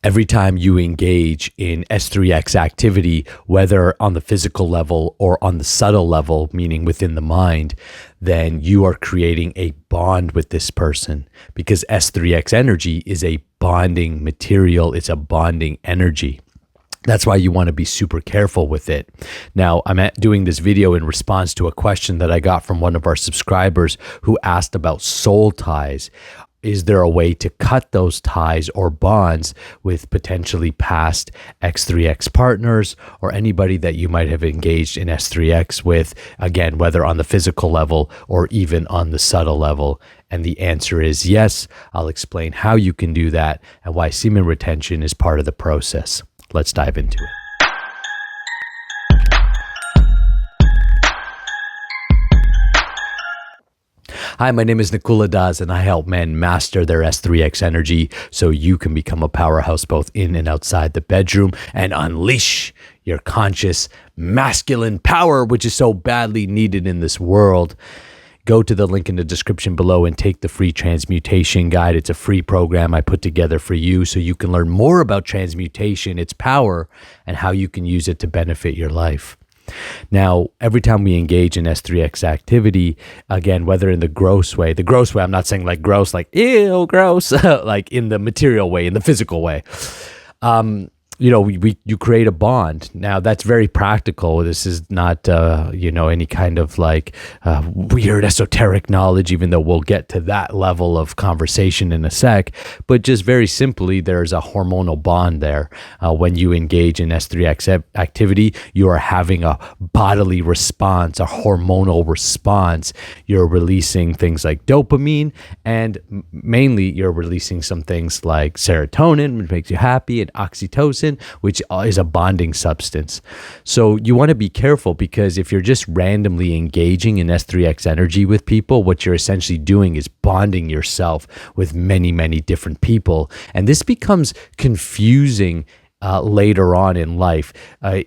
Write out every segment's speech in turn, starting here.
Every time you engage in S3X activity, whether on the physical level or on the subtle level, meaning within the mind, then you are creating a bond with this person, because S3X energy is a bonding material. It's a bonding energy. That's why you want to be super careful with it. Now, I'm doing this video in response to a question that I got from one of our subscribers who asked about soul ties. Is there a way to cut those ties or bonds with potentially past X3X partners or anybody that you might have engaged in S3X with, again, whether on the physical level or even on the subtle level? And the answer is yes. I'll explain how you can do that and why semen retention is part of the process. Let's dive into it. Hi, my name is Nakula, and I help men master their S3X energy so you can become a powerhouse both in and outside the bedroom and unleash your conscious masculine power, which is so badly needed in this world. Go to the link in the description below and take the free transmutation guide. It's a free program I put together for you so you can learn more about transmutation, its power, and how you can use it to benefit your life. Now, every time we engage in S3X activity, again, whether in the gross way, I'm not saying like gross, like ew, gross, like in the material way, in the physical way, you create a bond. Now, that's very practical. This is not, any kind of like weird esoteric knowledge, even though we'll get to that level of conversation in a sec. But just very simply, there's a hormonal bond there. When you engage in S3X activity, you are having a bodily response, a hormonal response. You're releasing things like dopamine, and mainly you're releasing some things like serotonin, which makes you happy, and oxytocin, which is a bonding substance. So you want to be careful, because if you're just randomly engaging in S3X energy with people, what you're essentially doing is bonding yourself with many, many different people. And this becomes confusing later on in life,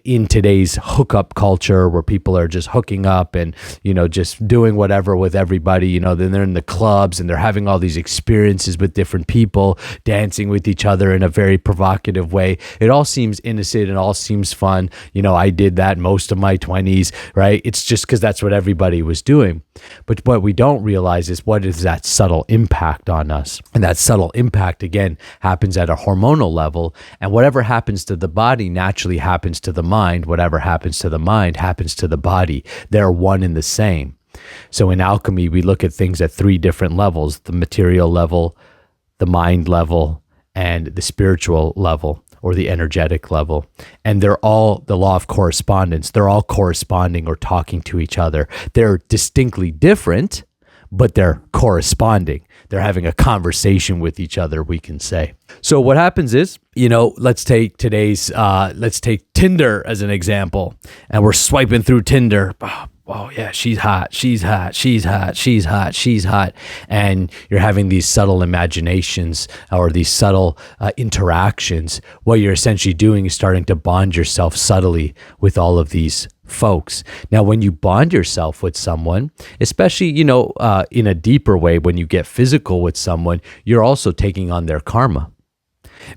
in today's hookup culture where people are just hooking up and, just doing whatever with everybody, then they're in the clubs and they're having all these experiences with different people, dancing with each other in a very provocative way. It all seems innocent and all seems fun. I did that most of my 20s, right? It's just because that's what everybody was doing. But what we don't realize is what is that subtle impact on us. And that subtle impact, again, happens at a hormonal level. And whatever happens to the body naturally happens to the mind. Whatever happens to the mind happens to the body. They're one and the same. So in alchemy, we look at things at three different levels: the material level, the mind level, and the spiritual level, or the energetic level. And they're all the law of correspondence. They're all corresponding or talking to each other. They're distinctly different, but they're corresponding. They're having a conversation with each other, we can say. So what happens is, let's take Tinder as an example, and we're swiping through Tinder. Oh yeah, she's hot, she's hot, she's hot, she's hot, she's hot. And you're having these subtle imaginations or these subtle interactions. What you're essentially doing is starting to bond yourself subtly with all of these folks. Now, when you bond yourself with someone, especially, in a deeper way, when you get physical with someone, you're also taking on their karma.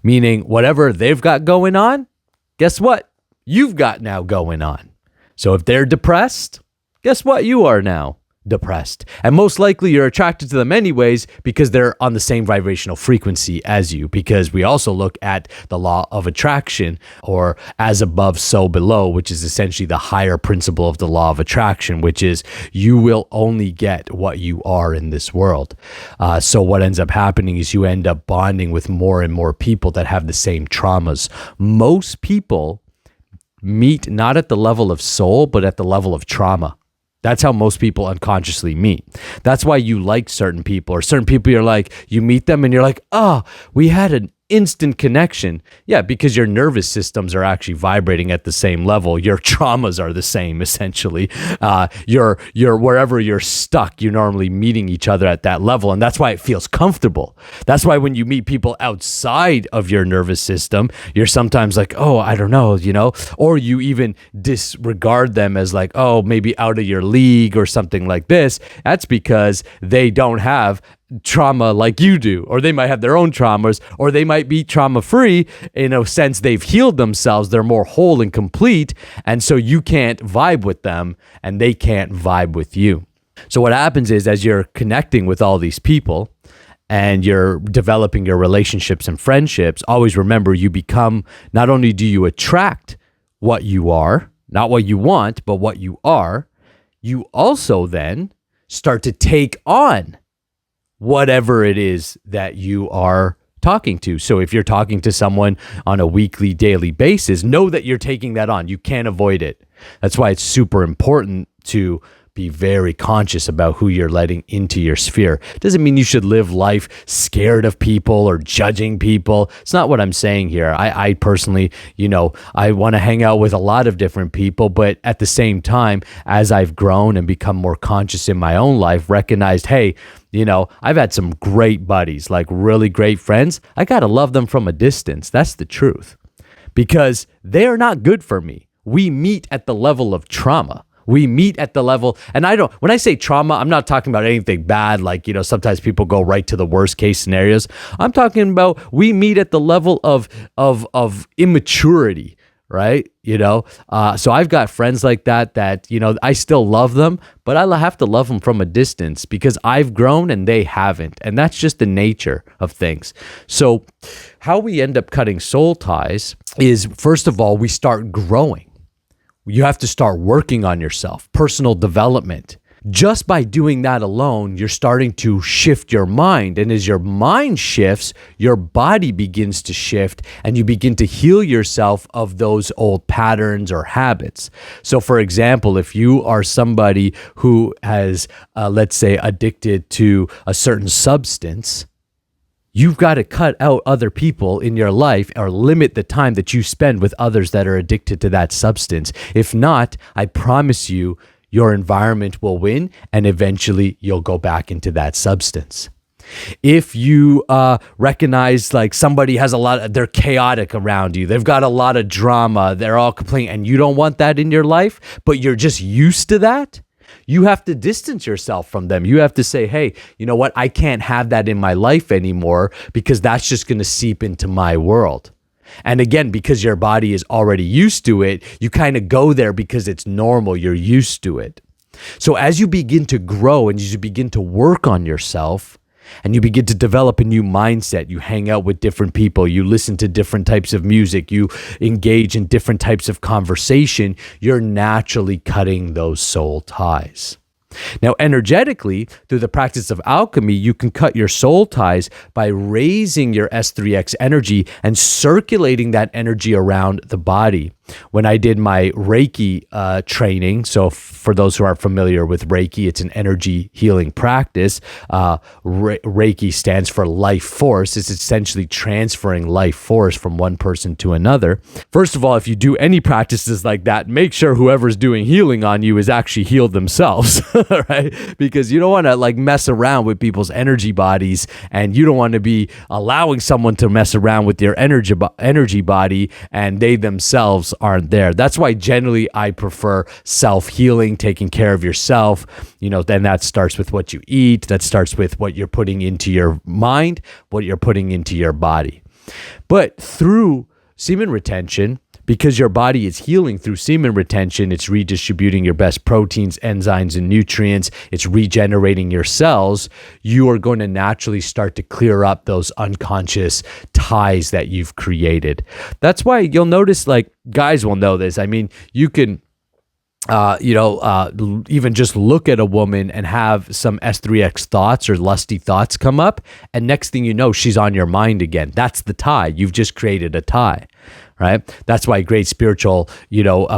Meaning whatever they've got going on, guess what? You've got now going on. So if they're depressed, guess what? You are now depressed. And most likely you're attracted to them anyways, because they're on the same vibrational frequency as you, because we also look at the law of attraction, or as above, so below, which is essentially the higher principle of the law of attraction, which is you will only get what you are in this world. So what ends up happening is you end up bonding with more and more people that have the same traumas. Most people meet not at the level of soul, but at the level of trauma. That's how most people unconsciously meet. That's why you like certain people, or certain people you're like, you meet them and you're like, oh, we had an instant connection. Yeah, because your nervous systems are actually vibrating at the same level. Your traumas are the same, essentially. You're wherever you're stuck, you're normally meeting each other at that level. And that's why it feels comfortable. That's why when you meet people outside of your nervous system, you're sometimes like, oh, I don't know, or you even disregard them as like, oh, maybe out of your league or something like this. That's because they don't have trauma like you do, or they might have their own traumas, or they might be trauma free in a sense. They've healed themselves, they're more whole and complete, and so you can't vibe with them and they can't vibe with you. So what happens is, as you're connecting with all these people and you're developing your relationships and friendships, always remember, you become, not only do you attract what you are, not what you want, but what you are, you also then start to take on whatever it is that you are talking to. So if you're talking to someone on a weekly, daily basis, know that you're taking that on. You can't avoid it. That's why it's super important to be very conscious about who you're letting into your sphere. Doesn't mean you should live life scared of people or judging people. It's not what I'm saying here. I personally, I want to hang out with a lot of different people, but at the same time, as I've grown and become more conscious in my own life, recognized, hey, I've had some great buddies, like really great friends. I got to love them from a distance. That's the truth, because they are not good for me. We meet at the level of trauma. We meet at the level, and when I say trauma, I'm not talking about anything bad, like, sometimes people go right to the worst case scenarios. I'm talking about, we meet at the level of immaturity, right? So I've got friends like that, I still love them, but I have to love them from a distance because I've grown and they haven't. And that's just the nature of things. So how we end up cutting soul ties is, first of all, we start growing. You have to start working on yourself, personal development. Just by doing that alone, you're starting to shift your mind. And as your mind shifts, your body begins to shift and you begin to heal yourself of those old patterns or habits. So for example, if you are somebody who has, let's say, addicted to a certain substance, you've got to cut out other people in your life or limit the time that you spend with others that are addicted to that substance. If not, I promise you, your environment will win and eventually you'll go back into that substance. If you recognize like somebody has they're chaotic around you, they've got a lot of drama, they're all complaining, and you don't want that in your life, but you're just used to that, you have to distance yourself from them. You have to say, hey, you know what? I can't have that in my life anymore because that's just going to seep into my world. And again, because your body is already used to it, you kind of go there because it's normal. You're used to it. So as you begin to grow and as you begin to work on yourself, and you begin to develop a new mindset, you hang out with different people, you listen to different types of music, you engage in different types of conversation, you're naturally cutting those soul ties. Now, energetically, through the practice of alchemy, you can cut your soul ties by raising your S3X energy and circulating that energy around the body. When I did my Reiki training, so for those who aren't familiar with Reiki, it's an energy healing practice. Reiki stands for life force. It's essentially transferring life force from one person to another. First of all, if you do any practices like that, make sure whoever's doing healing on you is actually healed themselves, right? Because you don't want to like mess around with people's energy bodies, and you don't want to be allowing someone to mess around with your energy body and they themselves aren't there. That's why generally I prefer self-healing, taking care of yourself. Then that starts with what you eat. That starts with what you're putting into your mind, what you're putting into your body. But through semen retention, because your body is healing through semen retention, it's redistributing your best proteins, enzymes, and nutrients. It's regenerating your cells. You are going to naturally start to clear up those unconscious ties that you've created. That's why you'll notice, like, guys will know this. I mean, you can even just look at a woman and have some S3X thoughts or lusty thoughts come up, and next thing you know, she's on your mind again. That's the tie. You've just created a tie, right? That's why great spiritual,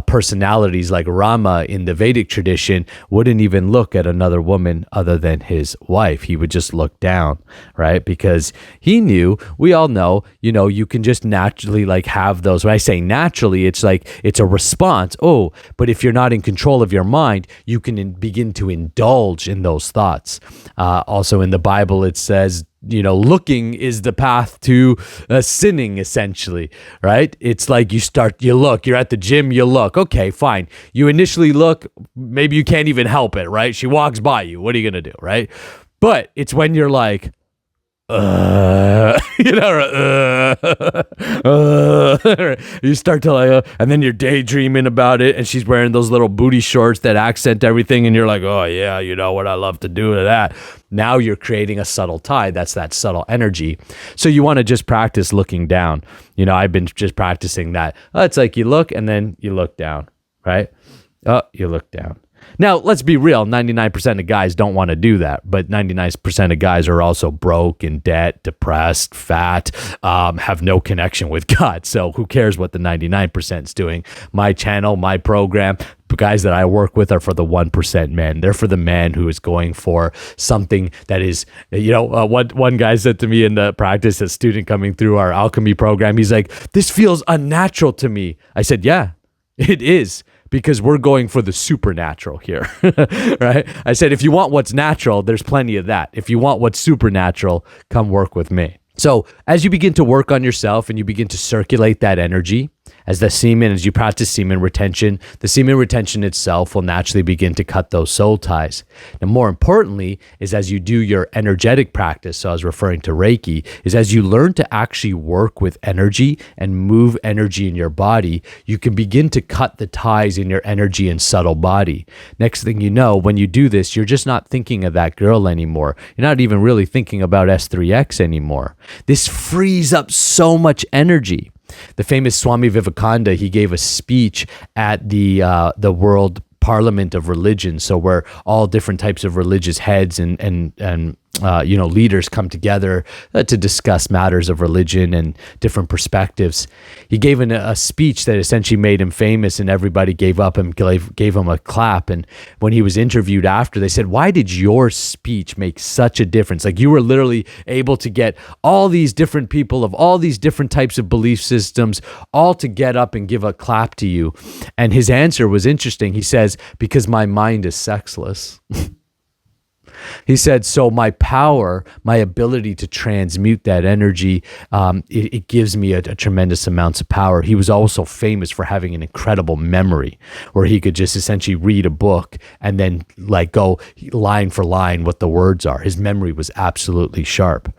personalities like Rama in the Vedic tradition wouldn't even look at another woman other than his wife. He would just look down, right? Because he knew, we all know, you can just naturally like have those. When I say naturally, it's like, it's a response. Oh, but if you're not in control of your mind, you can begin to indulge in those thoughts. Also in the Bible, it says, looking is the path to sinning, essentially, right? It's like you look, you're at the gym, you look, okay, fine. You initially look, maybe you can't even help it, right? She walks by you. What are you going to do, right? But it's when you're like, you know, you start to like, and then you're daydreaming about it, and she's wearing those little booty shorts that accent everything, and you're like, oh yeah, you know what I love to do to that. Now you're creating a subtle tie. That's that subtle energy. So you want to just practice looking down. You know, I've been just practicing that. It's like you look and then you look down, right? Oh, you look down. Now, let's be real, 99% of guys don't want to do that, but 99% of guys are also broke, in debt, depressed, fat, have no connection with God. So who cares what the 99% is doing? My channel, my program, the guys that I work with are for the 1% men. They're for the man who is going for something that is, you know, one guy said to me in the practice, a student coming through our Alchemy program, he's like, this feels unnatural to me. I said, yeah, it is. Because we're going for the supernatural here, right? I said, if you want what's natural, there's plenty of that. If you want what's supernatural, come work with me. So as you begin to work on yourself and you begin to circulate that energy, as you practice semen retention, the semen retention itself will naturally begin to cut those soul ties. And more importantly, is as you do your energetic practice, so I was referring to Reiki, is as you learn to actually work with energy and move energy in your body, you can begin to cut the ties in your energy and subtle body. Next thing you know, when you do this, you're just not thinking of that girl anymore. You're not even really thinking about S3X anymore. This frees up so much energy. The famous Swami Vivekananda, he gave a speech at the World Parliament of Religion, so where all different types of religious heads and leaders come together to discuss matters of religion and different perspectives. He gave a speech that essentially made him famous, and everybody gave up and gave him a clap. And when he was interviewed after, they said, why did your speech make such a difference? Like, you were literally able to get all these different people of all these different types of belief systems all to get up and give a clap to you. And his answer was interesting. He says, because my mind is sexless. He said, so my power, my ability to transmute that energy, it gives me a tremendous amounts of power. He was also famous for having an incredible memory, where he could just essentially read a book and then like go line for line what the words are. His memory was absolutely sharp.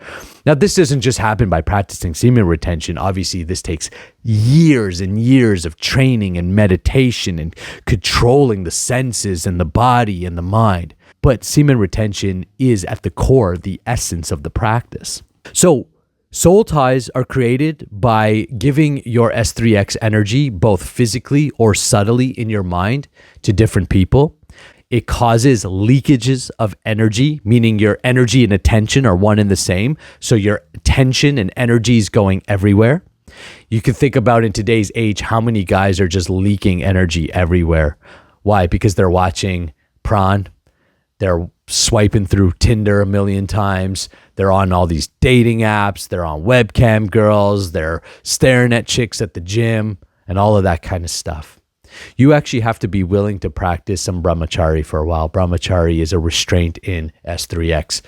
Now, this doesn't just happen by practicing semen retention. Obviously, this takes years and years of training and meditation and controlling the senses and the body and the mind. But semen retention is at the core, the essence of the practice. So soul ties are created by giving your S3X energy, both physically or subtly in your mind, to different people. It causes leakages of energy, meaning your energy and attention are one and the same. So your attention and energy is going everywhere. You can think about in today's age, how many guys are just leaking energy everywhere. Why? Because they're watching porn. They're swiping through Tinder a million times. They're on all these dating apps. They're on webcam girls. They're staring at chicks at the gym and all of that kind of stuff. You actually have to be willing to practice some brahmachari for a while. Brahmachari is a restraint in S3X.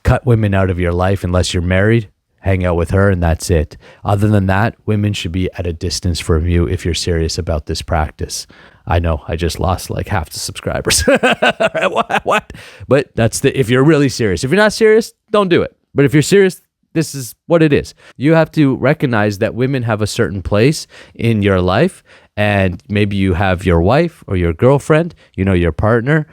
Cut women out of your life unless you're married. Hang out with her and that's it. Other than that, women should be at a distance from you if you're serious about this practice. I know I just lost like half the subscribers. What? But if you're really serious. If you're not serious, don't do it. But if you're serious, this is what it is. You have to recognize that women have a certain place in your life, and maybe you have your wife or your girlfriend, your partner.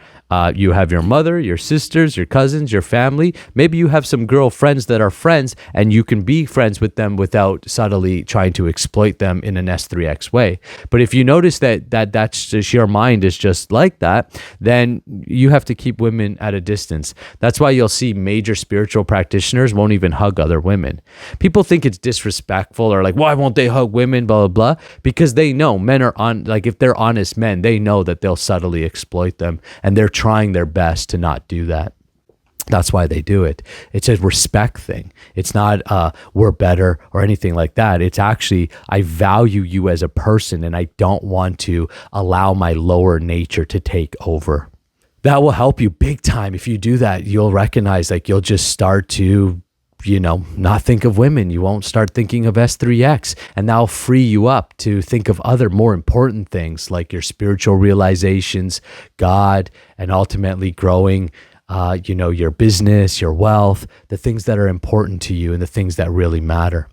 You have your mother, your sisters, your cousins, your family. Maybe you have some girlfriends that are friends, and you can be friends with them without subtly trying to exploit them in an S3X way. But if you notice that's just your mind is just like that, then you have to keep women at a distance. That's why you'll see major spiritual practitioners won't even hug other women. People think it's disrespectful or like, why won't they hug women, blah, blah, blah, because they know men are if they're honest men, they know that they'll subtly exploit them, and they're trying their best to not do that. That's why they do it. It's a respect thing. It's not we're better or anything like that. It's actually, I value you as a person, and I don't want to allow my lower nature to take over. That will help you big time. If you do that, you'll recognize you'll just start to not think of women. You won't start thinking of S3X, and that'll free you up to think of other more important things like your spiritual realizations, God, and ultimately growing your business, your wealth, the things that are important to you and the things that really matter.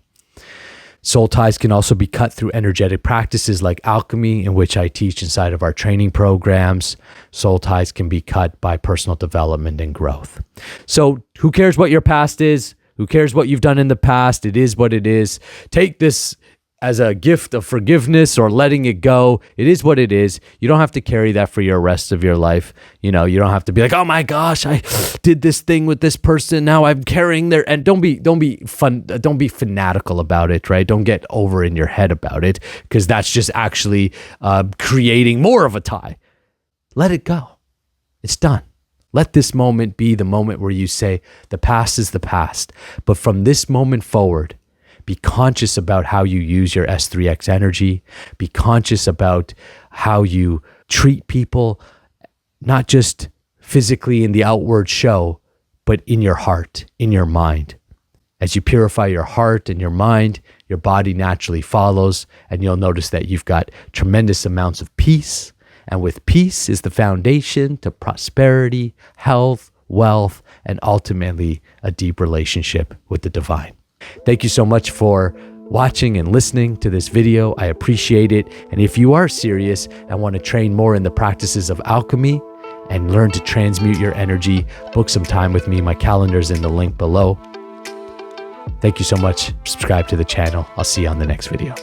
Soul ties can also be cut through energetic practices like alchemy, in which I teach inside of our training programs. Soul ties can be cut by personal development and growth. So who cares what your past is? Who cares what you've done in the past? It is what it is. Take this as a gift of forgiveness or letting it go. It is what it is. You don't have to carry that for your rest of your life. You don't have to be like, oh my gosh, I did this thing with this person. Now I'm carrying their, and don't be fanatical about it, right? Don't get over in your head about it, because that's just actually creating more of a tie. Let it go. It's done. Let this moment be the moment where you say, the past is the past. But from this moment forward, be conscious about how you use your S3X energy. Be conscious about how you treat people, not just physically in the outward show, but in your heart, in your mind. As you purify your heart and your mind, your body naturally follows, and you'll notice that you've got tremendous amounts of peace. And with peace is the foundation to prosperity, health, wealth, and ultimately a deep relationship with the divine. Thank you so much for watching and listening to this video. I appreciate it. And if you are serious and want to train more in the practices of alchemy and learn to transmute your energy, book some time with me. My calendar's in the link below. Thank you so much. Subscribe to the channel. I'll see you on the next video.